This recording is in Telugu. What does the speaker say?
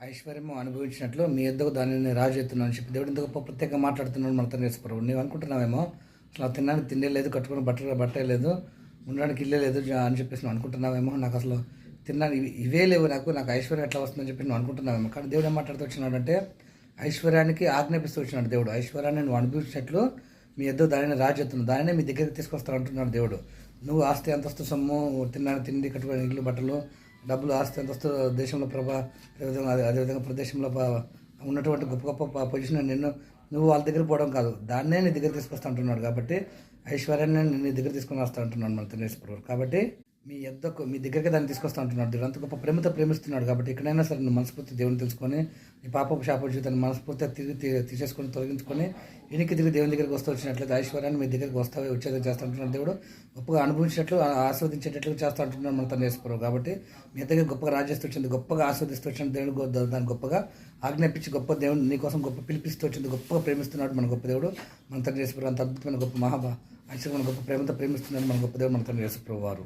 ఐశ్వర్యము అనుభవించినట్లు మీ ఎద్దకు దానిని రాజు ఎత్తున్నాను అని చెప్పి దేవుడు ఇంత గొప్ప ప్రత్యేకంగా మాట్లాడుతున్నాడు మన తండ్రి యేసు ప్రభువు. నువ్వు అనుకుంటున్నావేమో అసలు తినడానికి తిండే లేదు, కట్టుకుని బట్ట లేదు, ఉండడానికి ఇల్లే లేదు అని చెప్పేసి నువ్వు అనుకుంటున్నావేమో. నాకు అసలు తినడానికి ఇవే లేవు, నాకు ఐశ్వర్యం ఎట్లా వస్తుందని చెప్పి నువ్వు అనుకుంటున్నావేమో. కానీ దేవుడు ఏం మాట్లాడుతూ వచ్చినాడు అంటే ఐశ్వర్యానికి ఆజ్ఞాపిస్తూ వచ్చినాడు దేవుడు. ఐశ్వర్యాన్ని నువ్వు అనుభవించినట్లు మీ ఎద్దు దానిని రాజు ఎత్తున్నాడు, దానినే మీ దగ్గరికి తీసుకొస్తా అంటున్నాడు దేవుడు. నువ్వు ఆస్తి అంతస్తు సొమ్ము, తినడానికి తిండి, కట్టుకునే ఇల్లు బట్టలు, డబ్బులు, ఆస్తి అంతస్తు, దేశంలో అదేవిధంగా ప్రదేశంలో ఉన్నటువంటి గొప్ప గొప్ప పొజిషన్ నువ్వు వాళ్ళ దగ్గర పోవడం కాదు, దాన్నే నీ దగ్గర తీసుకొస్తా అంటున్నాడు. కాబట్టి ఐశ్వర్యాన్ని నీ దగ్గర తీసుకొని వస్తా అంటున్నాడు మన తండ్రి. కాబట్టి మీ దగ్గరికి దాన్ని తీసుకొస్తా అంటున్నాడు దేవుడు. అంత గొప్ప ప్రేమతో ప్రేమిస్తున్నాడు. కాబట్టి ఎక్కడైనా సరే నువ్వు మనస్ఫూర్తి దేవుని తెలుసుకొని నీ పాపపు శాప జీవితాన్ని మనస్ఫూర్తిగా తీసేసుకొని తొలగించుకొని తిరిగి దేవుని దగ్గరికి వస్తూ వచ్చినట్లయితే ఐశ్వర్యాన్ని మీ దగ్గరికి వచ్చేది చేస్తూ అంటున్నాడు దేవుడు. గొప్పగా అనుభవించినట్లు ఆస్వాదించేటట్లు చేస్తూ అంటున్నాడు మన తండ్రి యేసు. కాబట్టి మీ దగ్గర గొప్పగా రాజేస్తూ వచ్చింది, గొప్పగా ఆస్వాదిస్తూ వచ్చిన దేవుడు, దాన్ని గొప్పగా ఆజ్ఞాపించి గొప్ప దేవుడు నీకోసం గొప్ప పిలిపిస్తూ వచ్చింది, గొప్పగా ప్రేమిస్తున్నాడు మన గొప్ప దేవుడు మన తండ్రి యేసు. అంత అద్భుతమైన గొప్ప ఐశ్వర్యమైన గొప్ప ప్రేమతో ప్రేమిస్తున్నాడు మన గొప్ప దేవుడు మన తండ్రి యేసు వారు.